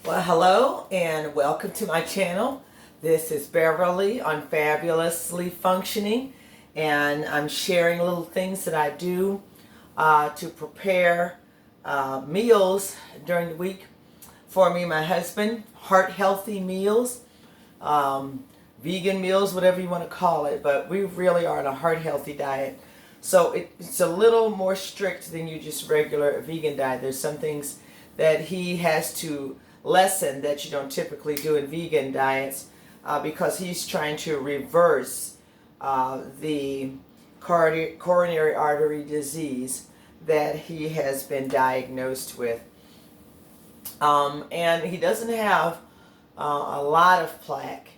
Well, hello and welcome to my channel. This is Beverly on Fabulously Functioning, and I'm sharing little things that I do to prepare meals during the week for me and my husband. Heart healthy meals, vegan meals, whatever you want to call it, but we really are on a heart healthy diet. So it's a little more strict than you just regular vegan diet. There's some things that he has to lessen that you don't typically do in vegan diets because he's trying to reverse the coronary artery disease that he has been diagnosed with. And he doesn't have a lot of plaque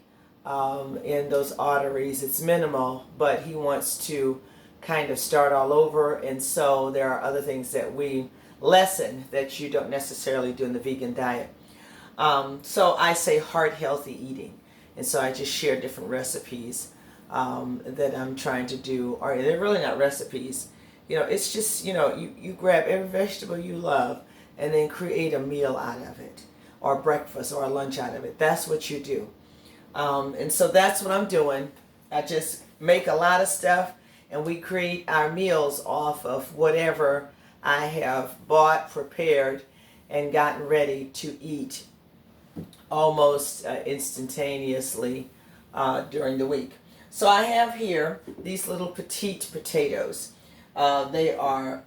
in those arteries. It's minimal, but he wants to kind of start all over, and so there are other things that we lessen that you don't necessarily do in the vegan diet. So I say heart healthy eating, and so I just share different recipes that I'm trying to do, or they're really not recipes. It's just, you grab every vegetable you love and then create a meal out of it, or breakfast or a lunch out of it. That's what you do. And so that's what I'm doing. I just make a lot of stuff, and we create our meals off of whatever I have bought, prepared, and gotten ready to eat almost instantaneously during the week. So I have here these little petite potatoes. They are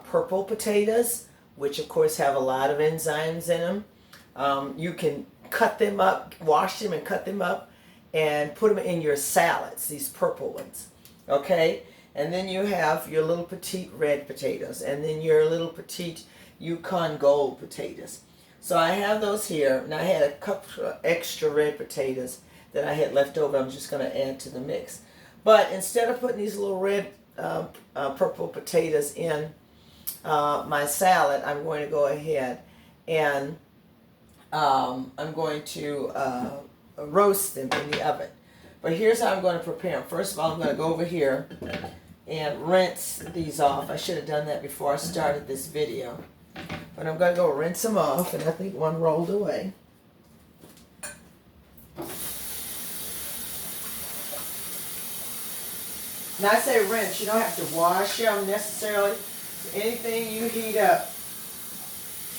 purple potatoes, which of course have a lot of enzymes in them. You can cut them up, wash them and cut them up, and put them in your salads, these purple ones. Okay? And then you have your little petite red potatoes, and then your little petite Yukon Gold potatoes. So I have those here, and I had a couple of extra red potatoes that I had left over. I'm just going to add to the mix. But instead of putting these little red purple potatoes in my salad, I'm going to go ahead and I'm going to roast them in the oven. But here's how I'm going to prepare them. First of all, I'm going to go over here and rinse these off. I should have done that before I started this video. But I'm going to go rinse them off, and I think one rolled away. Now I say rinse, you don't have to wash them necessarily. Anything you heat up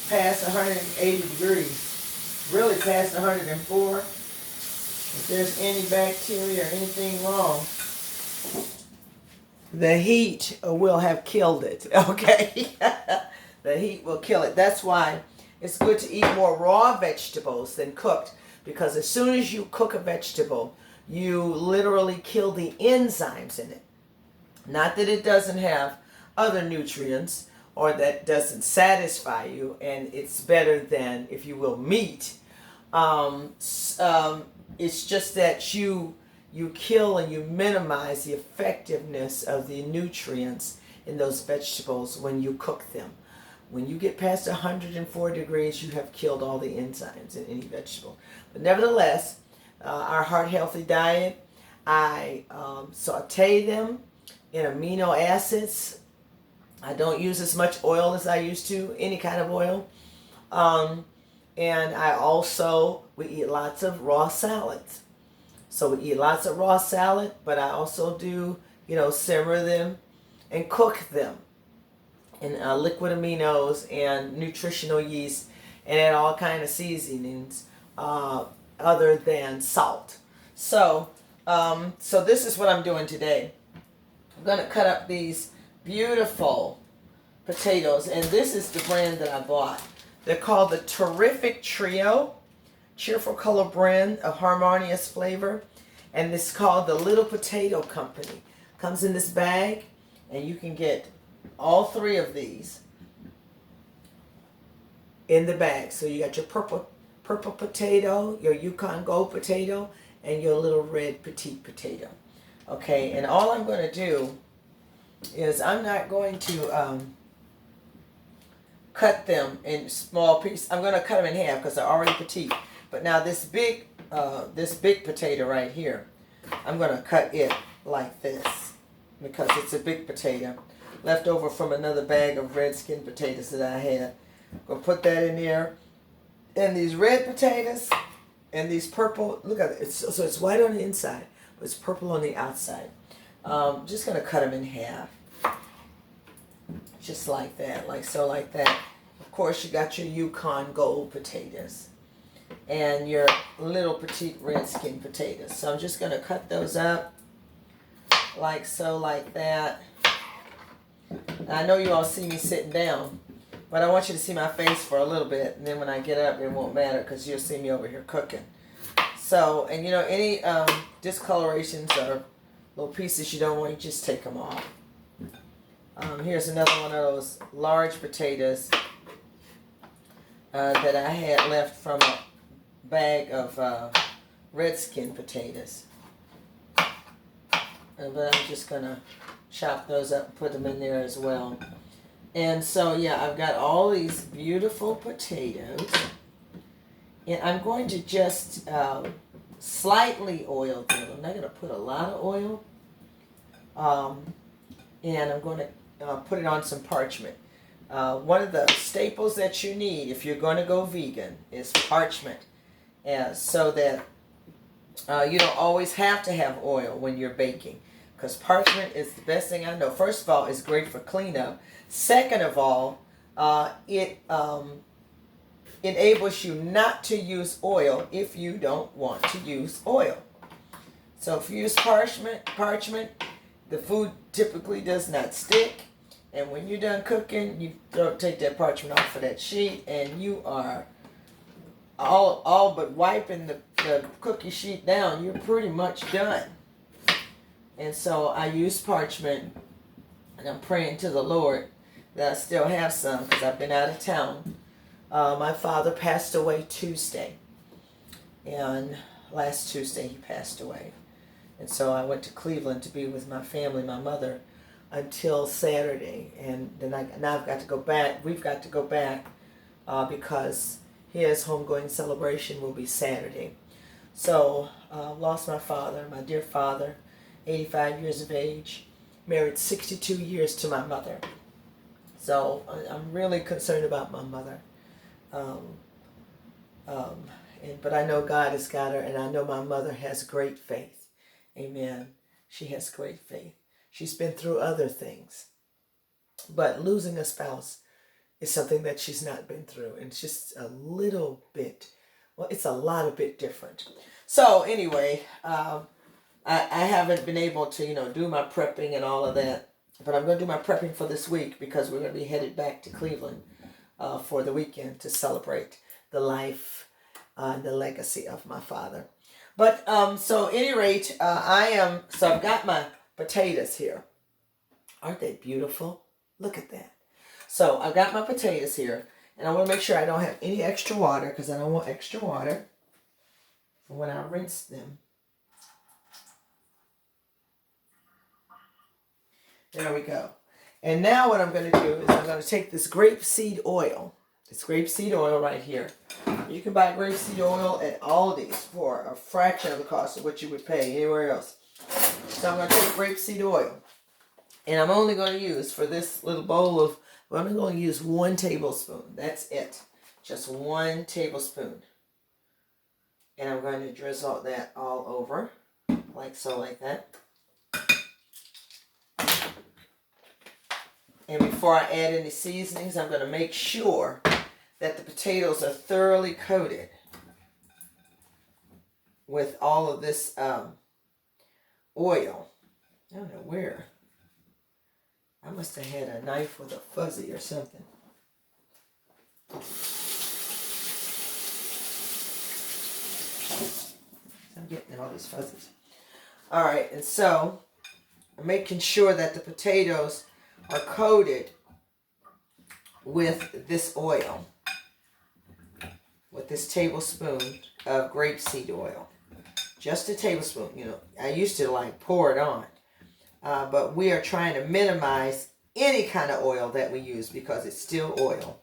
past 180 degrees, really past 104, if there's any bacteria or anything wrong, the heat will have killed it, okay? The heat will kill it. That's why it's good to eat more raw vegetables than cooked, because as soon as you cook a vegetable, you literally kill the enzymes in it. Not that it doesn't have other nutrients or that doesn't satisfy you, and it's better than, if you will, meat. It's just that you kill and you minimize the effectiveness of the nutrients in those vegetables when you cook them. When you get past 104 degrees, you have killed all the enzymes in any vegetable. But nevertheless, our heart healthy diet, I saute them in amino acids. I don't use as much oil as I used to, any kind of oil. And I also, we eat lots of raw salads. So we eat lots of raw salad, but I also do, simmer them and cook them in liquid aminos and nutritional yeast, and add all kind of seasonings other than salt. So this is what I'm doing today. I'm going to cut up these beautiful potatoes, and this is the brand that I bought. They're called the Terrific Trio, cheerful color brand of harmonious flavor, and it's called the Little Potato Company. Comes in this bag, and you can get all three of these in the bag. So you got your purple potato, your Yukon Gold potato, and your little red petite potato. Okay, and all I'm going to do is I'm not going to cut them in small pieces. I'm going to cut them in half because they're already petite. But now this big potato right here, I'm going to cut it like this because it's a big potato left over from another bag of red skin potatoes that I had. I'm going to put that in there And these red potatoes and these purple, look at it. So it's white on the inside, but it's purple on the outside. Just going to cut them in half. Just like that, like so, like that. Of course, you got your Yukon Gold potatoes and your little petite red skin potatoes. So I'm just going to cut those up like so, like that. I know you all see me sitting down, but I want you to see my face for a little bit, and then when I get up, it won't matter because you'll see me over here cooking. So, and you know, any discolorations or little pieces you don't want, you just take them off. Here's another one of those large potatoes that I had left from a bag of red skin potatoes. But I'm just going to chop those up and put them in there as well. And so, yeah, I've got all these beautiful potatoes. And I'm going to just slightly oil them. I'm not going to put a lot of oil. And I'm going to put it on some parchment. One of the staples that you need if you're going to go vegan is parchment, so that you don't always have to have oil when you're baking, because parchment is the best thing I know. First of all, it's great for cleanup. Second of all, it enables you not to use oil if you don't want to use oil. So if you use parchment, the food typically does not stick. And when you're done cooking, you take that parchment off of that sheet, and you are all but wiping the cookie sheet down. You're pretty much done. And so I use parchment, and I'm praying to the Lord that I still have some because I've been out of town. My father passed away Tuesday, and last Tuesday he passed away. And so I went to Cleveland to be with my family, my mother, until Saturday, and then now I've got to go back. We've got to go back because his homegoing celebration will be Saturday. So lost my father, my dear father, 85 years of age, married 62 years to my mother. So I'm really concerned about my mother. But I know God has got her, and I know my mother has great faith. Amen. She has great faith. She's been through other things, but losing a spouse is something that she's not been through. And it's just a little bit, well, it's a lot of bit different. So anyway, I haven't been able to, do my prepping and all of that, but I'm going to do my prepping for this week because we're going to be headed back to Cleveland for the weekend to celebrate the life and the legacy of my father. But so at any rate, I've got my potatoes here. Aren't they beautiful? Look at that. So I've got my potatoes here, and I want to make sure I don't have any extra water because I don't want extra water for when I rinse them. There we go. And now what I'm going to do is I'm going to take this grapeseed oil. This grapeseed oil right here. You can buy grapeseed oil at Aldi's for a fraction of the cost of what you would pay anywhere else. So I'm going to take grapeseed oil. And I'm only going to use, for this little bowl of, I'm only going to use 1 tablespoon. That's it. Just 1 tablespoon. And I'm going to drizzle that all over. Like so, like that. And before I add any seasonings, I'm going to make sure that the potatoes are thoroughly coated with all of this oil. I don't know where. I must have had a knife with a fuzzy or something. I'm getting all these fuzzies. All right, and so I'm making sure that the potatoes are coated with this oil, with this tablespoon of grapeseed oil. Just a tablespoon, I used to pour it on. But we are trying to minimize any kind of oil that we use because it's still oil.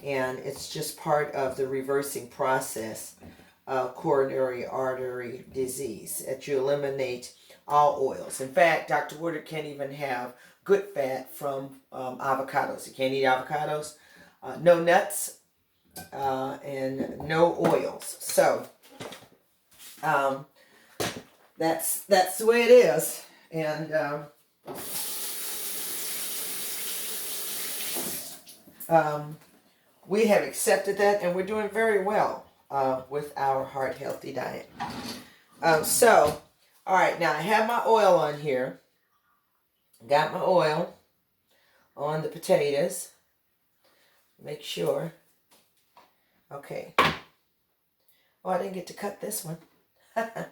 And it's just part of the reversing process of coronary artery disease, that you eliminate all oils. In fact, Dr. Woodard can't even have good fat from avocados. You can't eat avocados. No nuts. and no oils. So that's the way it is. And we have accepted that, and we're doing very well with our heart healthy diet. So, all right, now I have my oil on here. Got my oil on the potatoes. Make sure. Okay. Oh, I didn't get to cut this one. I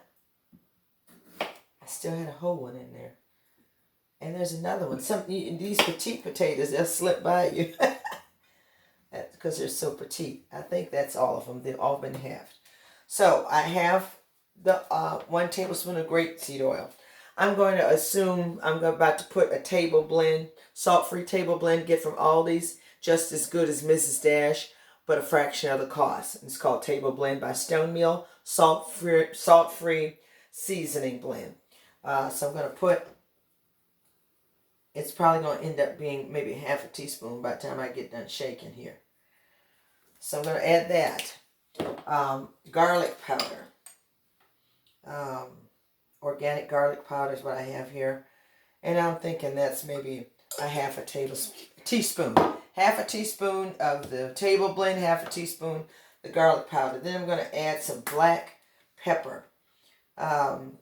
still had a whole one in there. And there's another one. These petite potatoes, they'll slip by you. That's because they're so petite. I think that's all of them. They've all been halved. So I have the 1 tablespoon of grapeseed oil. I'm going to assume I'm about to put a table blend, salt-free table blend, get from Aldi's, just as good as Mrs. Dash, but a fraction of the cost. It's called Table Blend by Stone Mill, salt-free seasoning blend. So I'm going to put, it's probably going to end up being maybe half a teaspoon by the time I get done shaking here. So I'm going to add that. Garlic powder. Organic garlic powder is what I have here. And I'm thinking that's maybe a half a teaspoon. Half a teaspoon of the table blend, half a teaspoon the garlic powder. Then I'm going to add some black pepper. About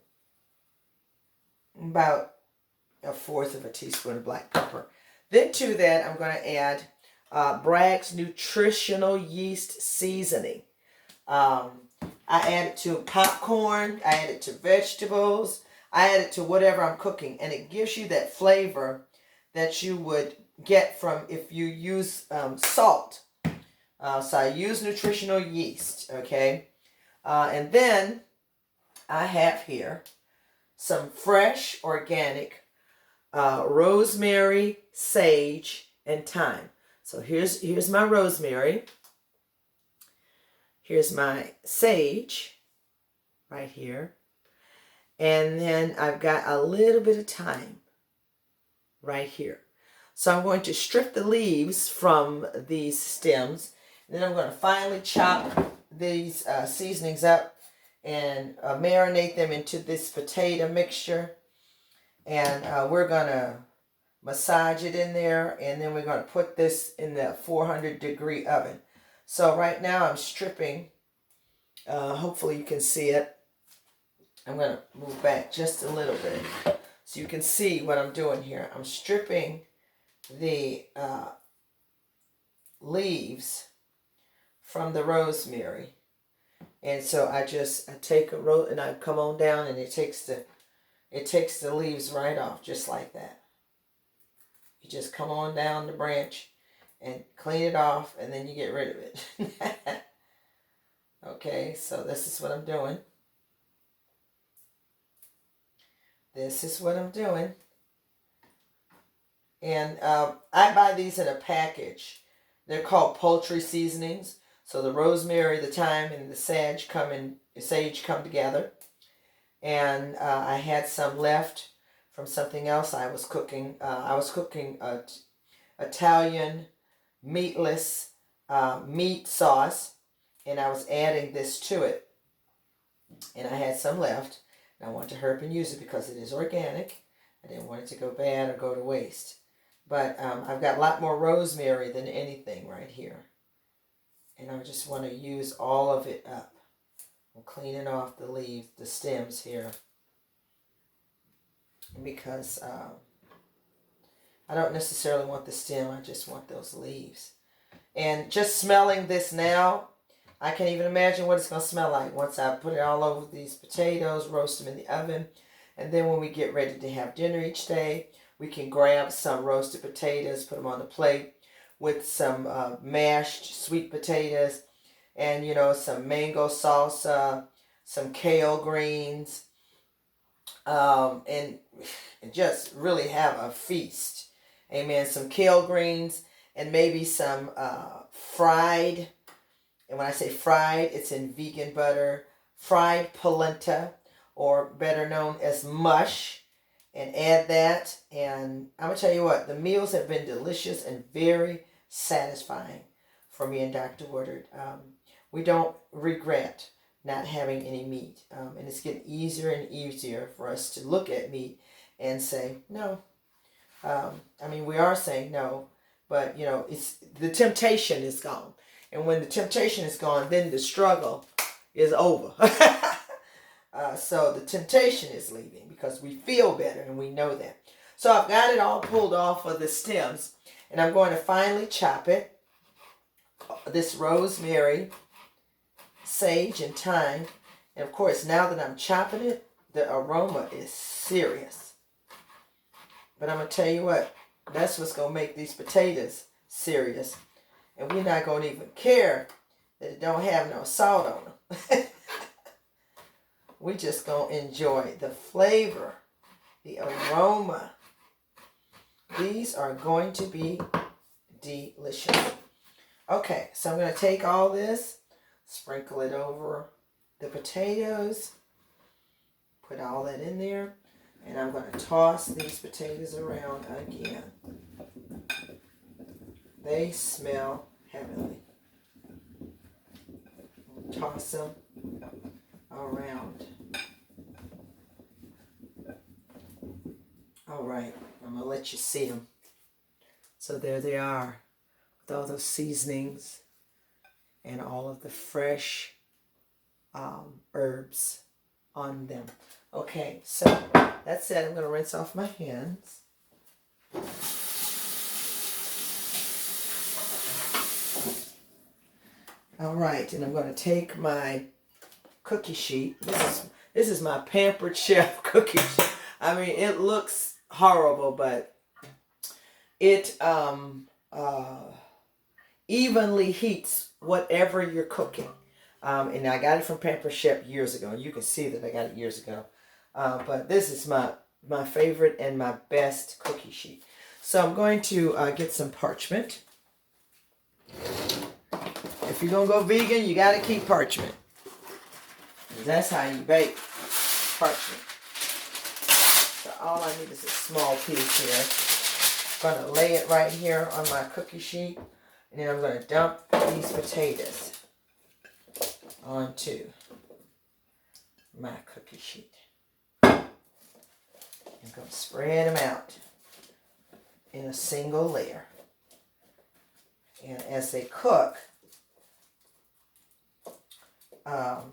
1/4 of a teaspoon of black pepper. Then to that, I'm going to add Bragg's Nutritional Yeast Seasoning. I add it to popcorn, I add it to vegetables, I add it to whatever I'm cooking, and it gives you that flavor that you would get from if you use salt. So I use nutritional yeast, okay? And then I have here some fresh, organic rosemary, sage, and thyme. So here's my rosemary. Here's my sage right here. And then I've got a little bit of thyme right here. So I'm going to strip the leaves from these stems. And then I'm going to finely chop these seasonings up and marinate them into this potato mixture. And we're going to massage it in there. And then we're going to put this in the 400-degree oven. So right now I'm stripping, hopefully you can see it. I'm going to move back just a little bit so you can see what I'm doing here. I'm stripping the leaves from the rosemary. And so I take a and I come on down, and it takes the leaves right off just like that. You just come on down the branch and clean it off, and then you get rid of it. Okay, so this is what I'm doing. This is what I'm doing. And I buy these in a package. They're called poultry seasonings. So the rosemary, the thyme, and the sage come together. And I had some left from something else I was cooking. I was cooking Italian meatless meat sauce, and I was adding this to it. And I had some left, and I wanted to hurry up and use it because it is organic. I didn't want it to go bad or go to waste. But I've got a lot more rosemary than anything right here. And I just want to use all of it up. I'm cleaning off the leaves, the stems here. Because I don't necessarily want the stem, I just want those leaves. And just smelling this now, I can't even imagine what it's going to smell like once I put it all over these potatoes, roast them in the oven. And then when we get ready to have dinner each day, we can grab some roasted potatoes, put them on the plate with some mashed sweet potatoes and, some mango salsa, some kale greens, and just really have a feast. Amen. Some kale greens and maybe some fried, and when I say fried, it's in vegan butter, fried polenta, or better known as mush, and add that. And I'm going to tell you what, the meals have been delicious and very satisfying for me and Dr. Woodard. We don't regret not having any meat. And it's getting easier and easier for us to look at meat and say, no. I mean, we are saying no, but, you know, it's the temptation is gone. And when the temptation is gone, then the struggle is over. So the temptation is leaving because we feel better and we know that. So I've got it all pulled off of the stems, and I'm going to finely chop it. This rosemary, sage, and thyme. And of course, now that I'm chopping it, the aroma is serious. But I'm going to tell you what, that's what's going to make these potatoes serious. And we're not going to even care that it don't have no salt on them. We're just going to enjoy the flavor, the aroma. These are going to be delicious. Okay, so I'm going to take all this, sprinkle it over the potatoes, put all that in there, and I'm going to toss these potatoes around again. They smell heavenly. Toss them around. All right, I'm going to let you see them. So there they are, with all those seasonings and all of the fresh herbs on them. Okay, so that's it. I'm going to rinse off my hands. All right, and I'm going to take my cookie sheet. This is my Pampered Chef cookie sheet. I mean, it looks horrible, but it evenly heats whatever you're cooking. And I got it from Pampered Chef years ago. You can see that I got it years ago. But this is my favorite and my best cookie sheet. So I'm going to get some parchment. If you're going to go vegan, you got to keep parchment. That's how you bake parchment. So all I need is a small piece here. I'm going to lay it right here on my cookie sheet. And then I'm going to dump these potatoes onto my cookie sheet. I'm going to spread them out in a single layer. And as they cook, I'm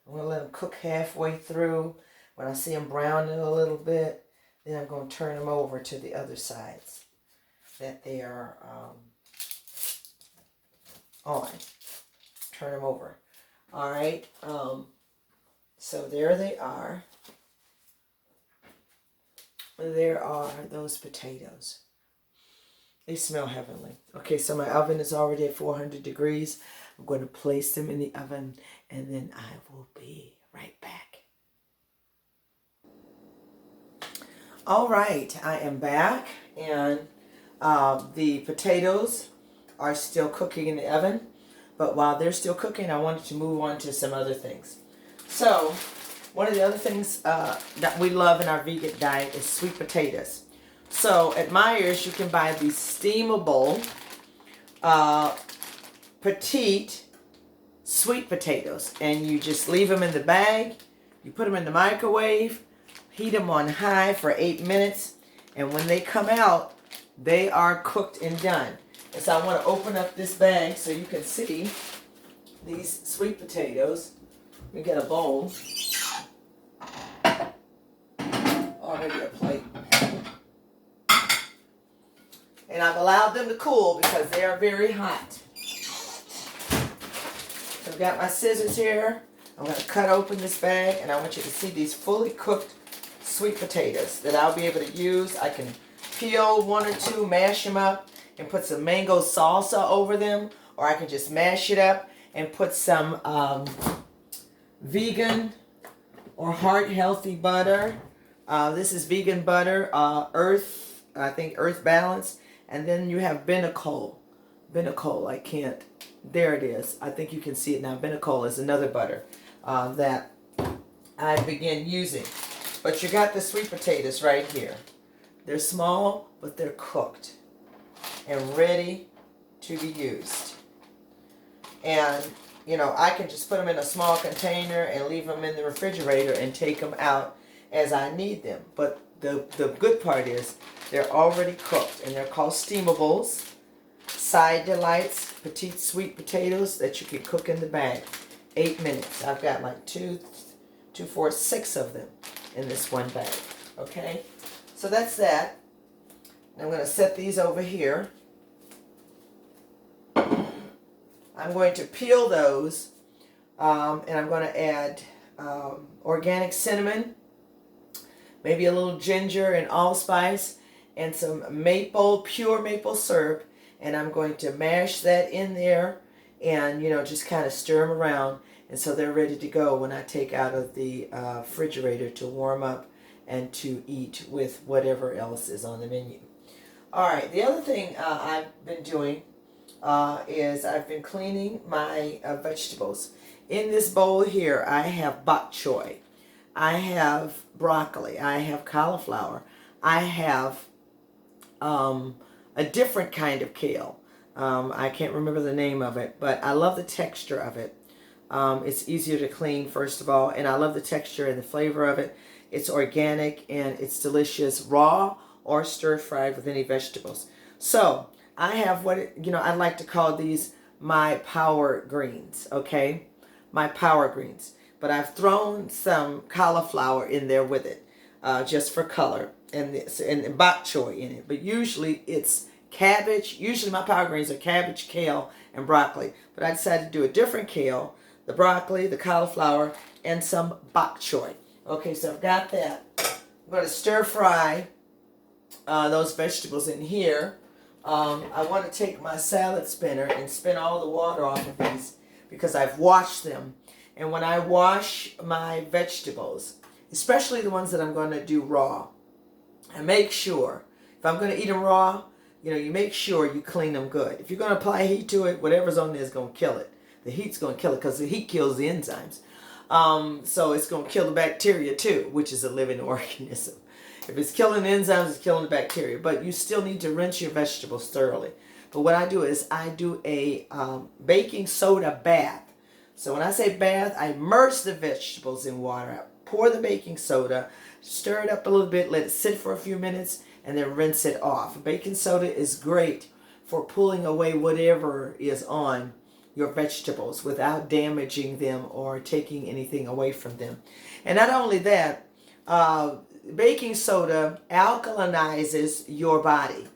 going to let them cook halfway through. When I see them browning a little bit, then I'm going to turn them over to the other sides that they are on. Turn them over. All right. So there they are. There are those potatoes. They smell heavenly. Okay, so my oven is already at 400 degrees. I'm going to place them in the oven, and then I will be right back. All right, I am back, and the potatoes are still cooking in the oven. But while they're still cooking, I wanted to move on to some other things. So, one of the other things that we love in our vegan diet is sweet potatoes. So, at Meijer's, you can buy these steamable, petite sweet potatoes. And you just leave them in the bag. You put them in the microwave. Heat them on high for 8 minutes. And when they come out, they are cooked and done. And so I want to open up this bag so you can see these sweet potatoes. Let me get a bowl. Or maybe a plate. And I've allowed them to cool because they are very hot. So I've got my scissors here. I'm going to cut open this bag, and I want you to see these fully cooked sweet potatoes that I'll be able to use. I can peel one or two, mash them up, and put some mango salsa over them, or I can just mash it up and put some vegan or heart-healthy butter. This is vegan butter, Earth Balance, and then you have Benecol. I can't. There it is. I think you can see it now. Benecol is another butter that I begin using. But you got the sweet potatoes right here. They're small, but they're cooked and ready to be used. And, you know, I can just put them in a small container and leave them in the refrigerator and take them out as I need them. But the good part is they're already cooked, and they're called steamables. Side delights, petite sweet potatoes that you can cook in the bag. 8 minutes. I've got like 6 of them in this one bag. Okay, so that's that. I'm going to set these over here. I'm going to peel those, and I'm going to add organic cinnamon, maybe a little ginger and allspice, and some pure maple syrup, and I'm going to mash that in there and, you know, just kind of stir them around, and so they're ready to go when I take out of the refrigerator to warm up and to eat with whatever else is on the menu. All right, the other thing I've been doing is I've been cleaning my vegetables. In this bowl here, I have bok choy, I have broccoli, I have cauliflower, I have a different kind of kale. I can't remember the name of it, but I love the texture of it. It's easier to clean, first of all, and I love the texture and the flavor of it. It's organic and it's delicious, raw or stir-fried with any vegetables. So I have I like to call these my power greens, okay? My power greens. But I've thrown some cauliflower in there with it, just for color, and bok choy in it. But usually it's cabbage. Usually my power greens are cabbage, kale, and broccoli. But I decided to do a different kale, the broccoli, the cauliflower, and some bok choy. Okay, so I've got that. I'm going to stir fry those vegetables in here. I want to take my salad spinner and spin all the water off of these because I've washed them. And when I wash my vegetables, especially the ones that I'm going to do raw, I make sure, if I'm going to eat them raw, you make sure you clean them good. If you're going to apply heat to it, whatever's on there is going to kill it. The heat's going to kill it because the heat kills the enzymes. So it's going to kill the bacteria too, which is a living organism. If it's killing the enzymes, it's killing the bacteria. But you still need to rinse your vegetables thoroughly. But what I do is I do a baking soda bath. So when I say bath, I immerse the vegetables in water. I pour the baking soda, stir it up a little bit, let it sit for a few minutes, and then rinse it off. Baking soda is great for pulling away whatever is on your vegetables without damaging them or taking anything away from them. And not only that, baking soda alkalinizes your body.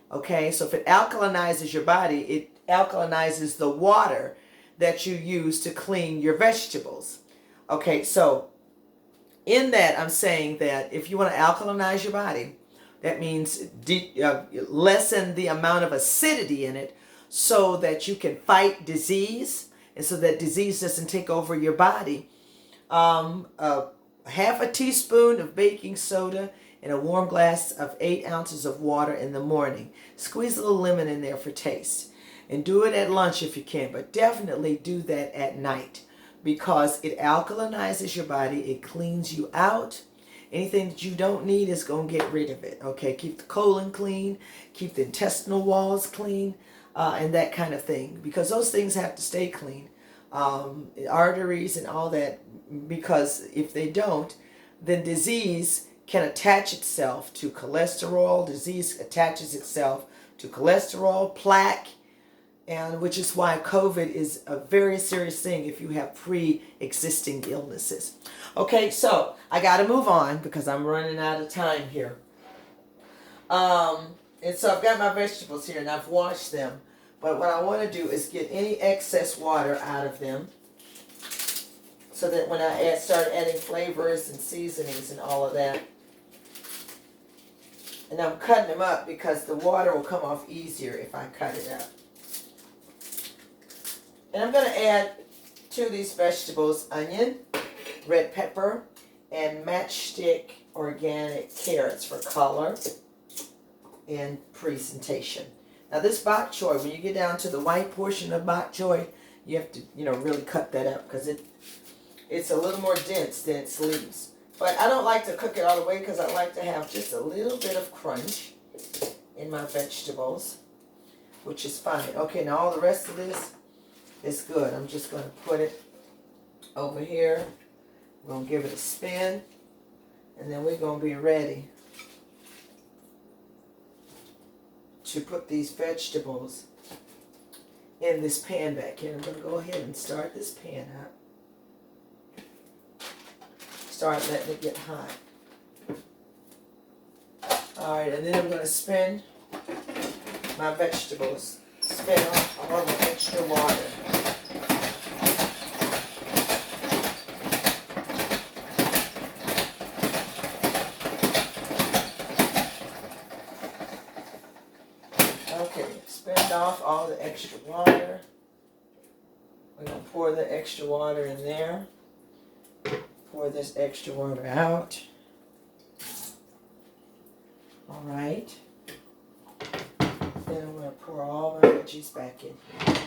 Okay, so if it alkalinizes your body, it alkalinizes the water that you use to clean your vegetables. Okay, so in that, I'm saying that if you want to alkalinize your body, that means lessen the amount of acidity in it so that you can fight disease and so that disease doesn't take over your body. Half a teaspoon of baking soda in a warm glass of 8 ounces of water in the morning. Squeeze a little lemon in there for taste. And do it at lunch if you can, but definitely do that at night because it alkalinizes your body, it cleans you out. Anything that you don't need is going to get rid of it. Okay, keep the colon clean, keep the intestinal walls clean, and that kind of thing. Because those things have to stay clean. Arteries and all that, because if they don't, then disease can attach itself to cholesterol. Disease attaches itself to cholesterol, plaque, and which is why COVID is a very serious thing if you have pre-existing illnesses. Okay, so I got to move on because I'm running out of time here. And so I've got my vegetables here and I've washed them. But what I want to do is get any excess water out of them so that when I start adding flavors and seasonings and all of that. And I'm cutting them up because the water will come off easier if I cut it up. And I'm going to add to these vegetables onion, red pepper, and matchstick organic carrots for color and presentation. Now this bok choy, when you get down to the white portion of bok choy, you have to, really cut that up because it's a little more dense than its leaves. But I don't like to cook it all the way because I like to have just a little bit of crunch in my vegetables. which is fine. Okay, now all the rest of this is good. I'm just going to put it over here. We're going to give it a spin, and then we're going to be ready to put these vegetables in this pan back here. I'm going to go ahead and start this pan up. Start letting it get hot. Alright, and then I'm going to spin my vegetables. Spin off all the extra water. Okay, spin off all the extra water. We're going to pour the extra water in there. Pour this extra water out. All right. Then I'm going to pour all my veggies back in here.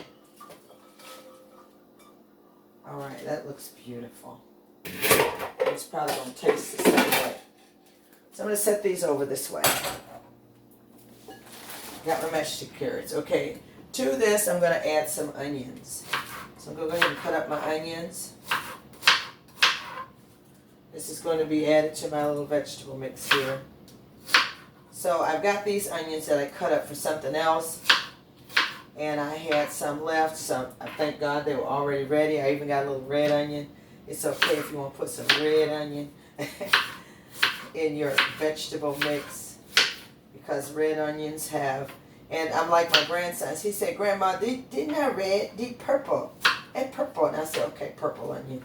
All right, that looks beautiful. It's probably going to taste the same way. So I'm going to set these over this way. Got my mashed carrots. Okay, to this I'm going to add some onions. So I'm going to go ahead and cut up my onions. This is going to be added to my little vegetable mix here. So I've got these onions that I cut up for something else, and I had some left, so thank God they were already ready. I even got a little red onion. It's okay if you want to put some red onion in your vegetable mix, because red onions have, and I'm like my grandson. He said, Grandma, didn't I red? Did purple? And purple. And I said, okay, purple onion.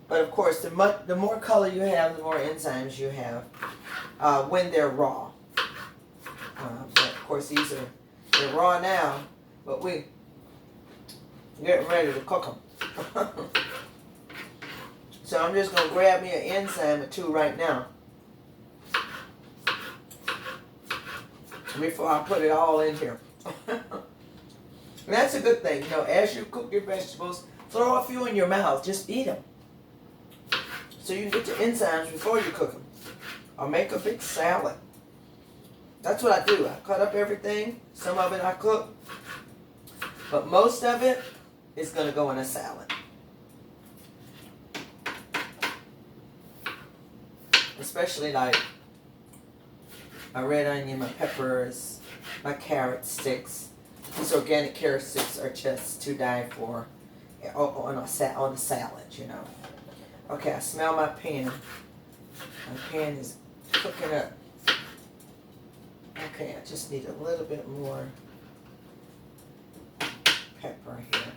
But of course, the more color you have, the more enzymes you have when they're raw. But of course, they're raw now, but we're getting ready to cook them. So I'm just going to grab me an enzyme or two right now before I put it all in here. And that's a good thing. You know, as you cook your vegetables, throw a few in your mouth. Just eat them. So you can get your enzymes before you cook them. Or make a big salad. That's what I do. I cut up everything. Some of it I cook. But most of it is going to go in a salad. Especially like my red onion, my peppers, my carrot sticks. These organic carrot sticks are just to die for on a salad, you know. Okay, I smell my pan. My pan is cooking up. Okay, I just need a little bit more pepper here.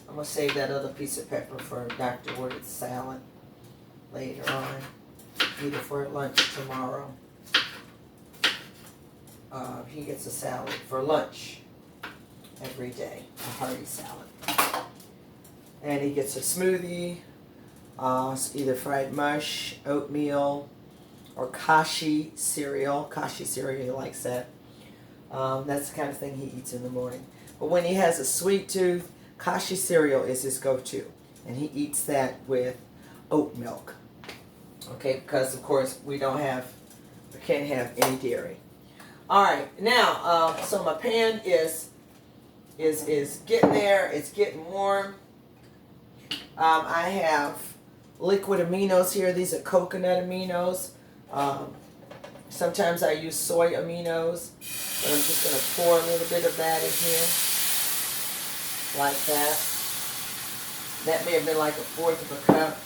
I'm going to save that other piece of pepper for Dr. Woodard's salad later on. Either for lunch tomorrow. He gets a salad for lunch every day, a hearty salad. And he gets a smoothie, either fried mush, oatmeal, or kashi cereal. Kashi cereal, he likes that. That's the kind of thing he eats in the morning. But when he has a sweet tooth, kashi cereal is his go-to. And he eats that with oat milk. Okay, because of course we can't have any dairy. All right, now, so my pan is getting there. It's getting warm. I have liquid aminos here. These are coconut aminos. Sometimes I use soy aminos, but I'm just going to pour a little bit of that in here, like that. That may have been like 1/4 of a cup.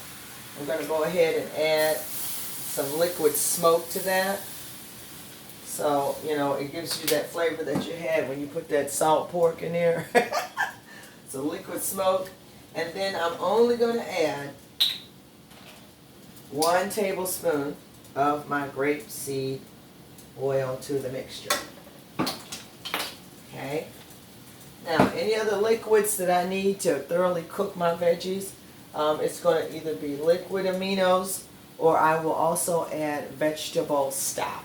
I'm going to go ahead and add some liquid smoke to that. So, you know, it gives you that flavor that you had when you put that salt pork in there. So liquid smoke. And then I'm only going to add 1 tablespoon of my grapeseed oil to the mixture. Okay. Now, any other liquids that I need to thoroughly cook my veggies, it's going to either be liquid aminos, or I will also add vegetable stock.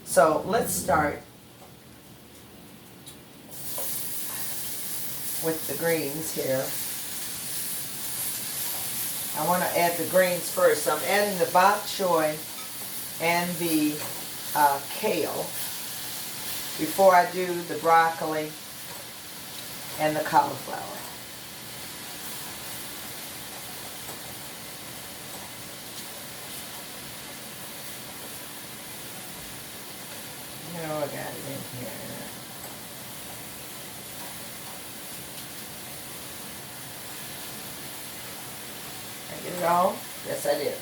So let's start with the greens here. I want to add the greens first. So I'm adding the bok choy and the kale. before I do the broccoli and the cauliflower. I got it in here. Did I get it all? Yes, I did.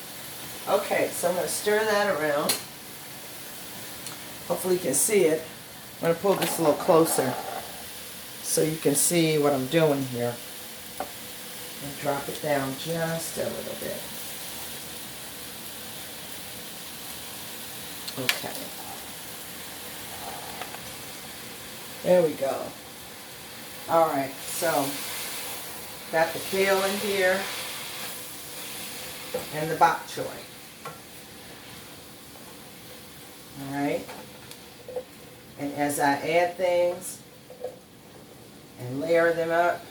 Okay, so I'm going to stir that around. Hopefully you can see it. I'm going to pull this a little closer so you can see what I'm doing here. And drop it down just a little bit. Okay. There we go. Alright, so got the kale in here and the bok choy. Alright. And as I add things and layer them up,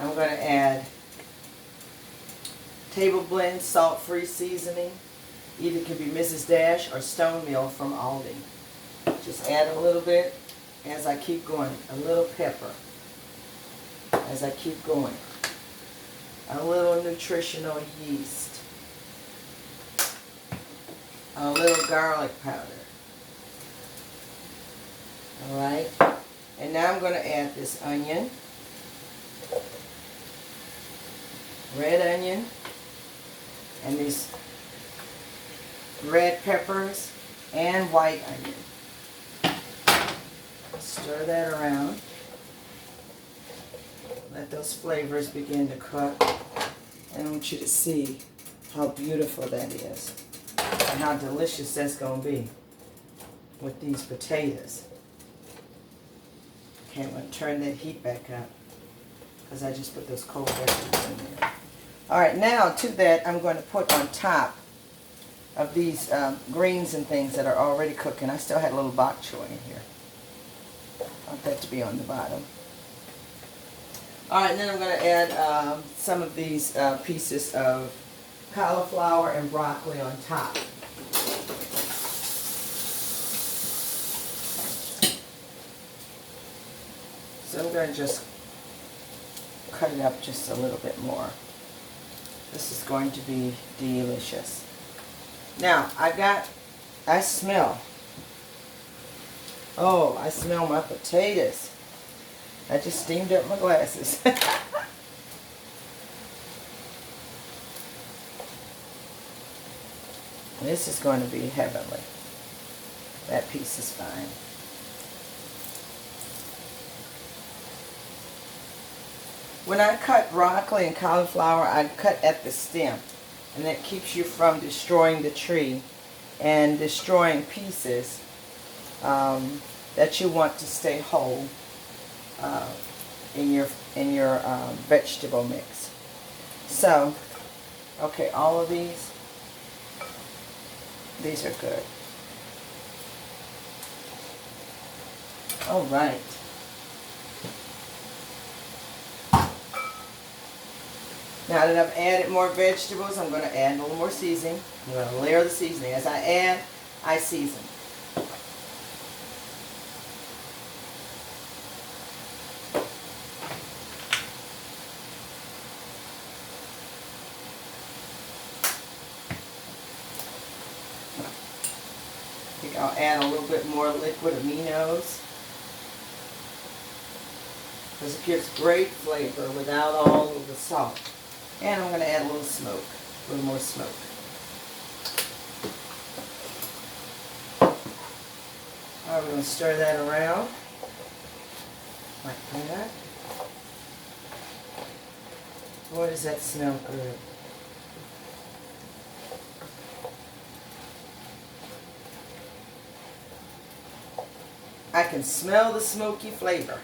I'm going to add table blend salt-free seasoning. Either it could be Mrs. Dash or Stone Mill from Aldi. Just add a little bit as I keep going. A little pepper as I keep going. A little nutritional yeast. A little garlic powder. Alright. And now I'm going to add this onion. Red onion. And these red peppers and white onion. Stir that around. Let those flavors begin to cook. And I want you to see how beautiful that is and how delicious that's going to be with these potatoes. Okay, I'm going to turn that heat back up because I just put those cold vegetables in there. Alright, now to that I'm going to put on top of these greens and things that are already cooking. I still had a little bok choy in here. I want that to be on the bottom. Alright, and then I'm going to add some of these pieces of cauliflower and broccoli on top. So I'm going to just cut it up just a little bit more. This is going to be delicious. Now, I smell. Oh, I smell my potatoes. I just steamed up my glasses. This is going to be heavenly. That piece is fine. When I cut broccoli and cauliflower, I cut at the stem. And that keeps you from destroying the tree and destroying pieces that you want to stay whole in your vegetable mix. So, okay, all of these are good. All right. Now that I've added more vegetables, I'm going to add a little more seasoning. I'm going to layer the seasoning. As I add, I season. I think I'll add a little bit more liquid aminos, because it gives great flavor without all of the salt. And I'm going to add a little smoke, a little more smoke. All right, we're going to stir that around like that. Boy, does that smell good. I can smell the smoky flavor.